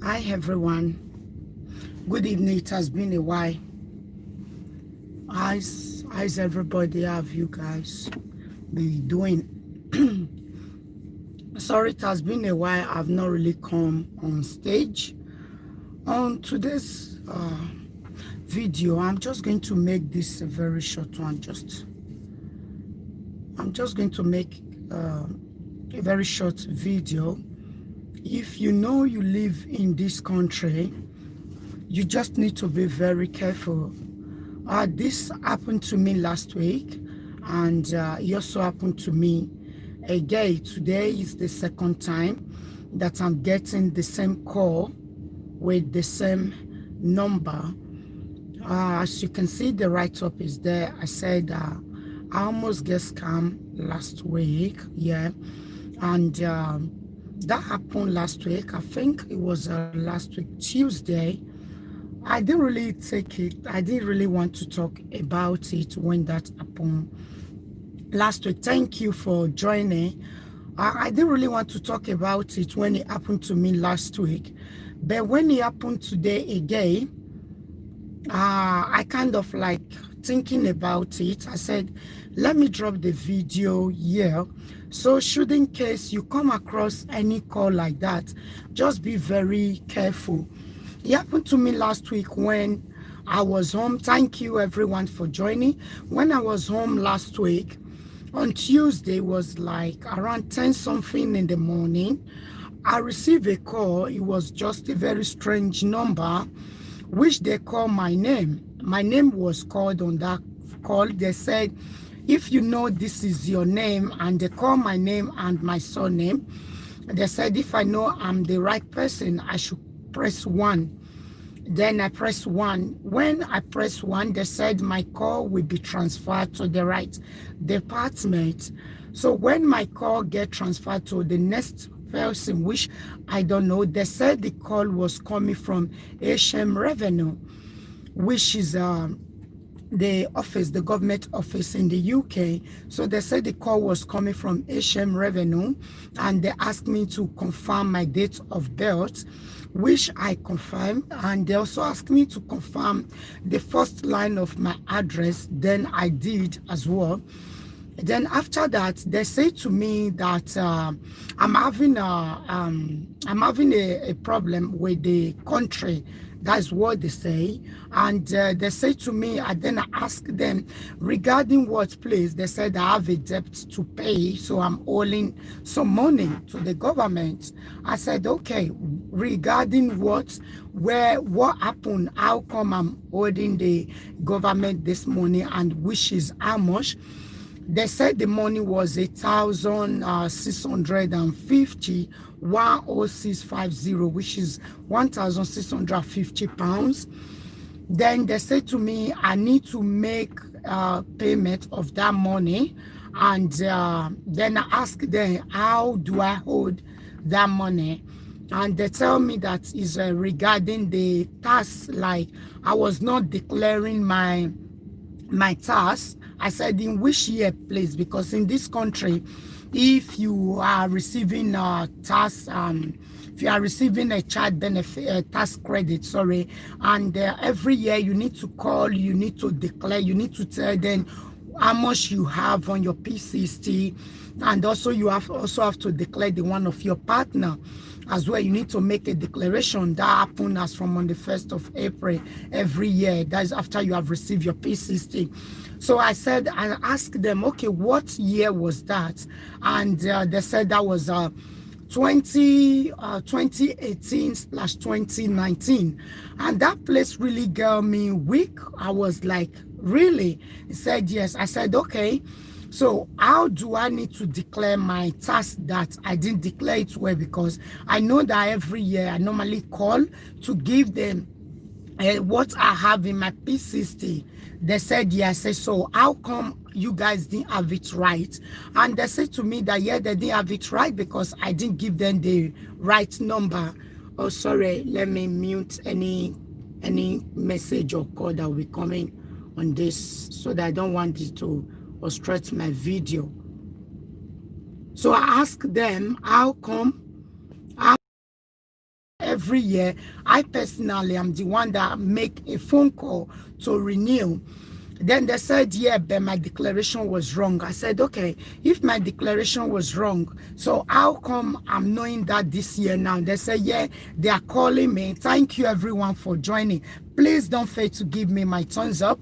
Hi everyone, good evening. It has been a while. How's everybody? How have you guys been doing? Sorry, it has been a while. I've not really come on stage. On today's video, I'm just going to make this a very short one. I'm just going to make a very short video. If you know you live in this country, you just need to be very careful. This happened to me last week, and it also happened to me again. Today is the second time that I'm getting the same call with the same number. As you can see, the write-up is there. I said I almost get scammed last week, yeah, and that happened last week. I think it was last week, Tuesday. I didn't really take it. I didn't really want to talk about it when that happened last week. Thank you for joining. I didn't really want to talk about it when it happened to me last week. But when it happened today again, I kind of like thinking about it. I said, let me drop the video here. So should in case you come across any call like that, just be very careful. It happened to me last week when I was home. Thank you everyone for joining. When I was home last week, on Tuesday, was like around 10 something in the morning, I received a call. It was just a very strange number, which they called my name. My name was called on that call. They said, if you know this is your name, and they call my name and my surname, they said if I know I'm the right person, I should press 1. Then I press 1. When I press 1, they said my call will be transferred to the right department. So when my call get transferred to the next person, which I don't know, they said the call was coming from HM Revenue, which is the office, the government office in the UK. So they said the call was coming from HM Revenue, and they asked me to confirm my date of birth, which I confirmed, and they also asked me to confirm the first line of my address. Then I did as well. Then after that, they say to me that I'm having a problem with the country. That's what they say. And they say to me, and then I ask them regarding what place. They said I have a debt to pay, so I'm owing some money to the government. I said, okay, regarding what happened, how come I'm owing the government this money, and which is how much? They said the money was 1,650, 10650, which is 1,650 pounds. Then they said to me, I need to make payment of that money. And then I asked them, how do I hold that money? And they tell me that is regarding the tax, like I was not declaring my tax. I said, in which year, please? Because in this country, if you are receiving a tax, if you are receiving a child benefit, tax credit, sorry, and every year you need to call, you need to declare, you need to tell them how much you have on your P60, and also you have to declare the one of your partner as well. You need to make a declaration. That happens as from on the 1st of April every year. That is after you have received your P60. So I said, I asked them, okay, what year was that? And they said that was 2018/2019. And that place really got me weak. I was like, really? He said, yes. I said, okay. So how do I need to declare my tax that I didn't declare it well? Because I know that every year I normally call to give them what I have in my P60. They said, yes. I said, so how come you guys didn't have it right? And they said to me that, yeah, they didn't have it right because I didn't give them the right number. Oh, sorry, let me mute any message or call that will be coming on this, so that I don't want it to obstruct my video. So I asked them, how come every year, I personally am the one that make a phone call to renew. Then they said, yeah, but my declaration was wrong. I said, okay, if my declaration was wrong, so how come I'm knowing that this year now? They said, yeah, they are calling me. Thank you, everyone, for joining. Please don't fail to give me my thumbs up.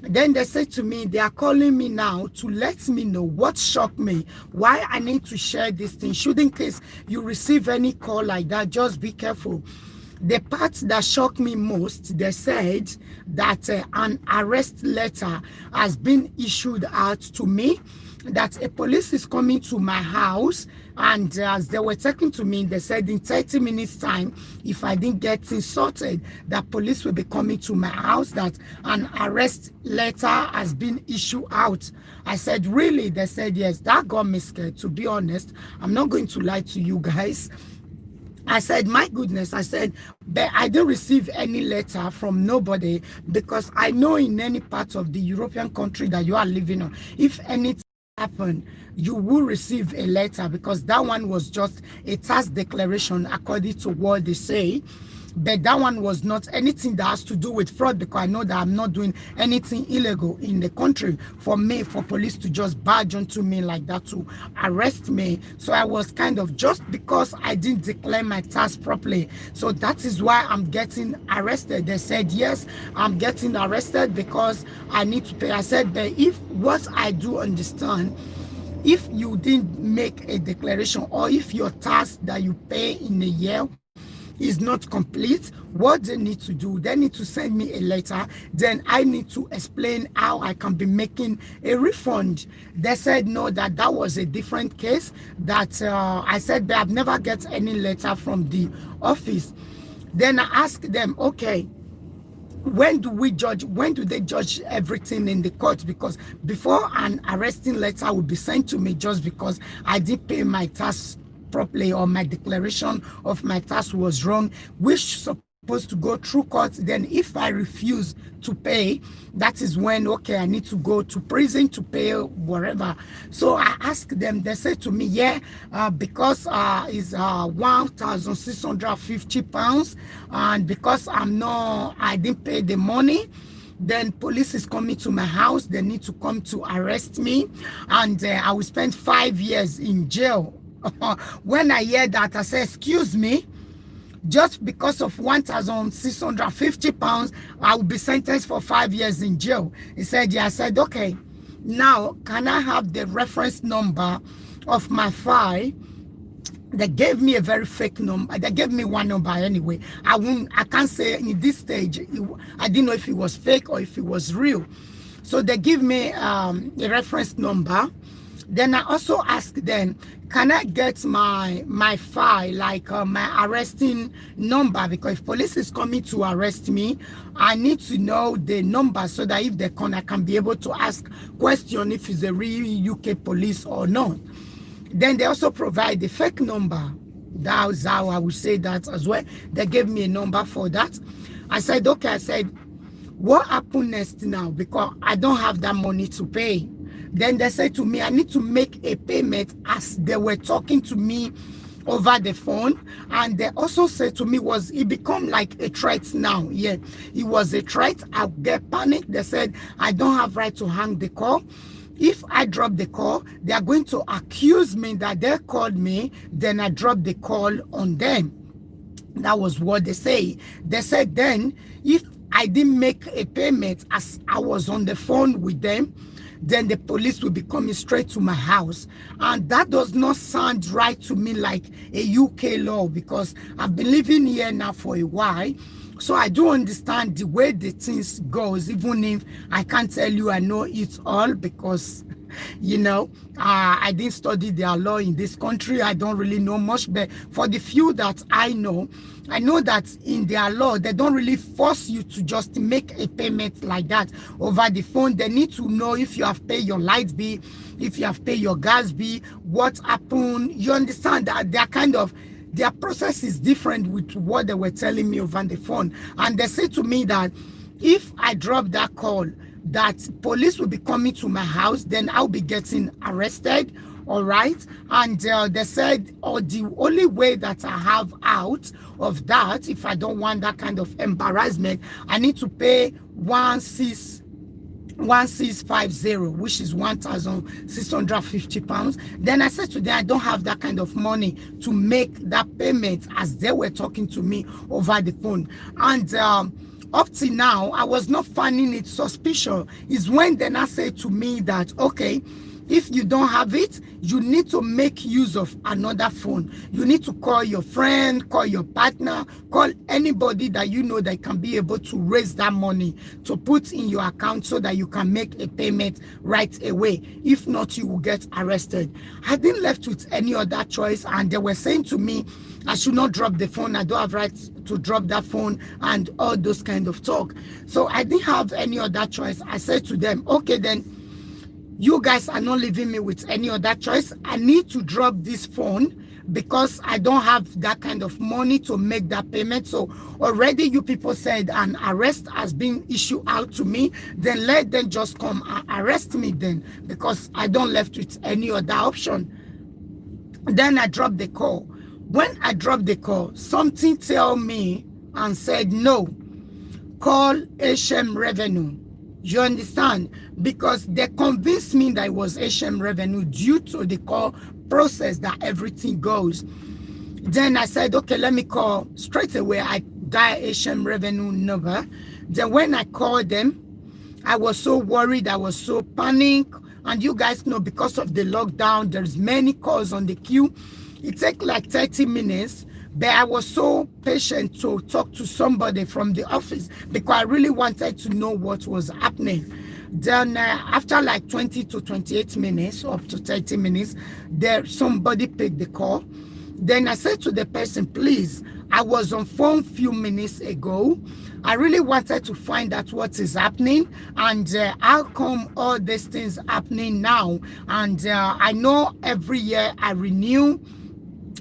Then they said to me, they are calling me now to let me know what shocked me, why I need to share this thing. Should in case you receive any call like that, just be careful. The part that shocked me most, they said that an arrest letter has been issued out to me, that a police is coming to my house, and as they were talking to me, they said in 30 minutes time, if I didn't get things sorted, that police will be coming to my house, that an arrest letter has been issued out. I said, really? They said, yes. That got me scared, to be honest. I'm not going to lie to you guys. I said, my goodness, I said, but I didn't receive any letter from nobody, because I know in any part of the European country that you are living on, if anything happen, you will receive a letter, because that one was just a tax declaration according to what they say. But that one was not anything that has to do with fraud, because I know that I'm not doing anything illegal in the country for me, for police to just barge onto me like that to arrest me. So I was kind of, just because I didn't declare my tax properly, so that is why I'm getting arrested. They said, yes, I'm getting arrested because I need to pay. I said, but if what I do understand, if you didn't make a declaration, or if your tax that you pay in a year is not complete, what they need to do, they need to send me a letter. Then I need to explain how I can be making a refund. They said no, that was a different case. That I said, but I've never get any letter from the office. Then I asked them, okay, when do they judge everything in the court? Because before an arresting letter will be sent to me just because I did pay my tax properly, or my declaration of my tax was wrong, which supposed to go through court. Then if I refuse to pay, that is when, okay, I need to go to prison to pay whatever. So I asked them, they said to me, yeah, because it's 1,650 pounds, and because I didn't pay the money, then police is coming to my house. They need to come to arrest me, and I will spend 5 years in jail. When I hear that, I say, excuse me, just because of 1,650 pounds, I will be sentenced for 5 years in jail. He said, yeah. I said, okay, now can I have the reference number of my file? They gave me a very fake number. They gave me one number anyway. I can't say in this stage, I didn't know if it was fake or if it was real. So they give me a reference number. Then I also asked them, can I get my file, like my arresting number? Because if police is coming to arrest me, I need to know the number, so that if they come, I can be able to ask question if it's a real UK police or not. Then they also provide the fake number. That's how I would say that as well. They gave me a number for that. I said, okay. I said, what happened next now? Because I don't have that money to pay. Then they said to me, I need to make a payment, as they were talking to me over the phone. And they also said to me, it become like a threat now. Yeah, it was a threat. I get panicked. They said, I don't have right to hang the call. If I drop the call, they are going to accuse me that they called me, then I dropped the call on them. That was what they say. They said then, if I didn't make a payment as I was on the phone with them, then the police will be coming straight to my house. And that does not sound right to me, like a UK law, because I've been living here now for a while. So I do understand the way the things goes, even if I can't tell you I know it all, because you know, I didn't study their law in this country. I don't really know much, but for the few that I know that in their law, they don't really force you to just make a payment like that over the phone. They need to know if you have paid your light bill, if you have paid your gas bill, what happened. You understand that they're kind of, their process is different with what they were telling me over the phone. And they say to me that if I drop that call, that police will be coming to my house, then I'll be getting arrested, All right. And they said, oh, the only way that I have out of that, if I don't want that kind of embarrassment, I need to pay 1650, which is 1,650 pounds. Then I said to them, I don't have that kind of money to make that payment, as they were talking to me over the phone. And up till now, I was not finding it suspicious. Is when then I said to me that, okay, if you don't have it, you need to make use of another phone. You need to call your friend, call your partner, call anybody that you know that can be able to raise that money to put in your account so that you can make a payment right away. If not, you will get arrested. I didn't left with any other choice, and they were saying to me, I should not drop the phone. I don't have rights to drop that phone and all those kind of talk. So I didn't have any other choice. I said to them, okay, then you guys are not leaving me with any other choice. I need to drop this phone because I don't have that kind of money to make that payment. So already you people said an arrest has been issued out to me. Then let them just come and arrest me then, because I don't left with any other option. Then I dropped the call. When I dropped the call, something tell me and said, no, call HM Revenue. You understand? Because they convinced me that it was HM Revenue due to the call process that everything goes. Then I said, okay, let me call straight away. I dial HM Revenue number. Then when I called them, I was so worried. I was so panicked. And you guys know, because of the lockdown, there's many calls on the queue. It takes like 30 minutes. But I was so patient to talk to somebody from the office because I really wanted to know what was happening. Then after like 20 to 28 minutes, up to 30 minutes, there somebody picked the call. Then I said to the person, please, I was on phone few minutes ago. I really wanted to find out what is happening and how come all these things happening now. And I know every year I renew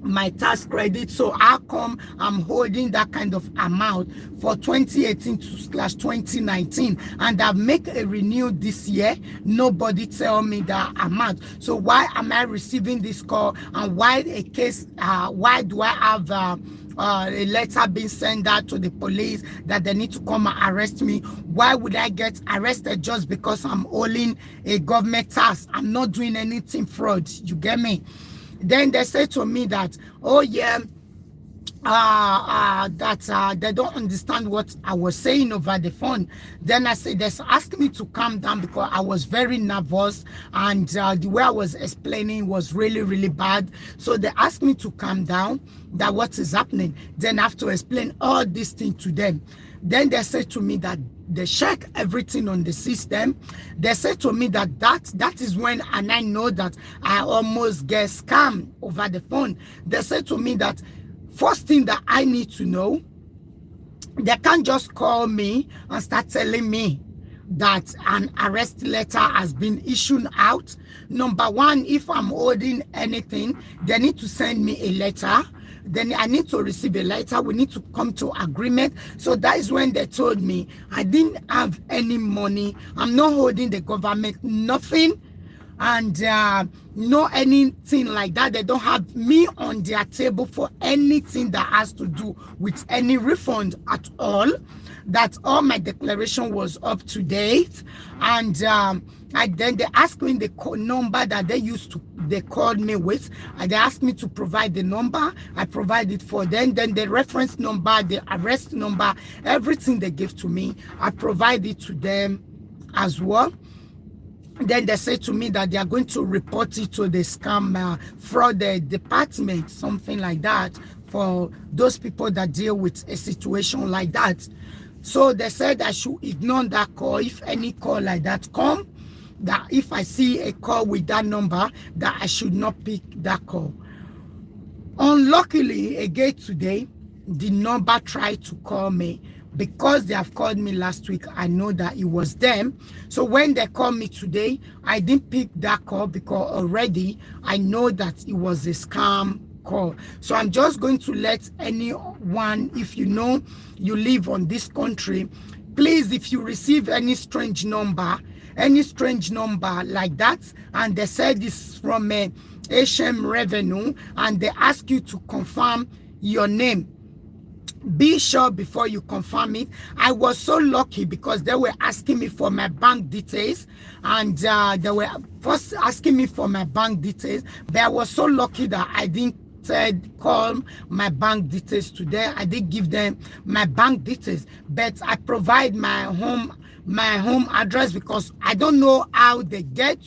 my tax credit, so how come I'm holding that kind of amount for 2018 to /2019, and I've made a renew this year? Nobody tell me that amount. So why am I receiving this call, and why a case, why do I have a letter being sent out to the police that they need to come and arrest me? Why would I get arrested just because I'm owing a government tax? I'm not doing anything fraud. You get me? Then they say to me that, oh yeah, that they don't understand what I was saying over the phone. Then I said, they asked me to calm down because I was very nervous, and the way I was explaining was really, really bad. So they asked me to calm down, that what is happening. Then I have to explain all these things to them. Then they said to me that they check everything on the system. They said to me that that is when, and I know that I almost get scammed over the phone. They said to me that first thing that I need to know, they can't just call me and start telling me that an arrest letter has been issued out. Number one, if I'm holding anything, they need to send me a letter. Then I need to receive a letter. We need to come to agreement. So that is when they told me I didn't have any money. I'm not holding the government nothing, and no anything like that. They don't have me on their table for anything that has to do with any refund at all. That all my declaration was up to date, and then they asked me the number that they called me with, and they asked me to provide the number. I provided for them. Then the reference number, the arrest number, everything they gave to me, I provided to them as well. Then they said to me that they are going to report it to the scam fraud department, something like that, for those people that deal with a situation like that. So they said I should ignore that call. If any call like that come, that if I see a call with that number, that I should not pick that call. Unluckily, again today, the number tried to call me. Because they have called me last week, I know that it was them. So when they called me today, I didn't pick that call because already I know that it was a scam call. So I'm just going to let anyone, if you know you live on this country, please, if you receive any strange number, any strange number like that, and they said it's from HM Revenue, and they ask you to confirm your name, be sure before you confirm it. I was so lucky because they were asking me for my bank details, and they were first asking me for my bank details, but I was so lucky that I didn't call my bank details today. I did give them my bank details, but I provide my home address because I don't know how they get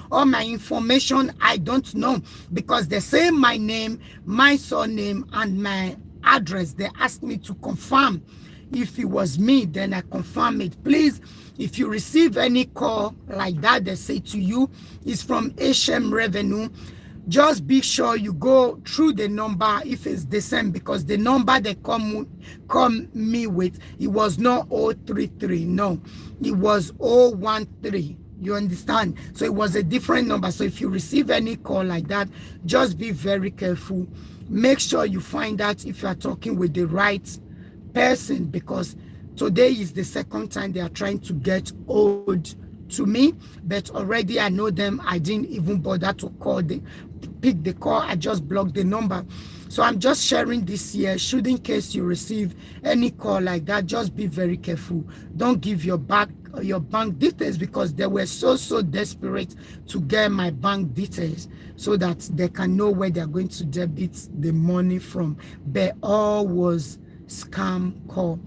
all my information. I don't know, because they say my name, my surname, and my address. They asked me to confirm if it was me, then I confirm it. Please, if you receive any call like that, they say to you it's from HM Revenue, just be sure you go through the number if it's the same, because the number they come me with, it was not 033, no, it was 013. You understand? So it was a different number. So if you receive any call like that, just be very careful. Make sure you find out if you are talking with the right person, because today is the second time they are trying to get hold to me, but already I know them. I didn't even bother to pick the call. I just blocked the number. So I'm just sharing this here, should in case you receive any call like that, just be very careful. Don't give your bank details, because they were so desperate to get my bank details so that they can know where they're going to debit the money from. But all was scam call.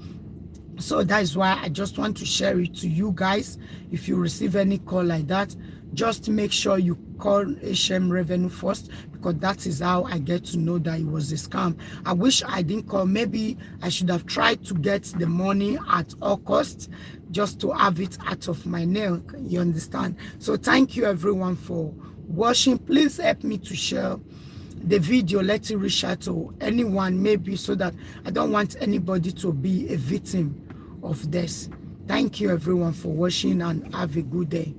So that is why I just want to share it to you guys. If you receive any call like that, just make sure you call HM Revenue first, because that is how I get to know that it was a scam. I wish I didn't call. Maybe I should have tried to get the money at all costs, just to have it out of my nail. You understand? So thank you everyone for watching. Please help me to share the video, let it reach out to anyone, maybe, so that I don't want anybody to be a victim of this. Thank you everyone for watching, and have a good day.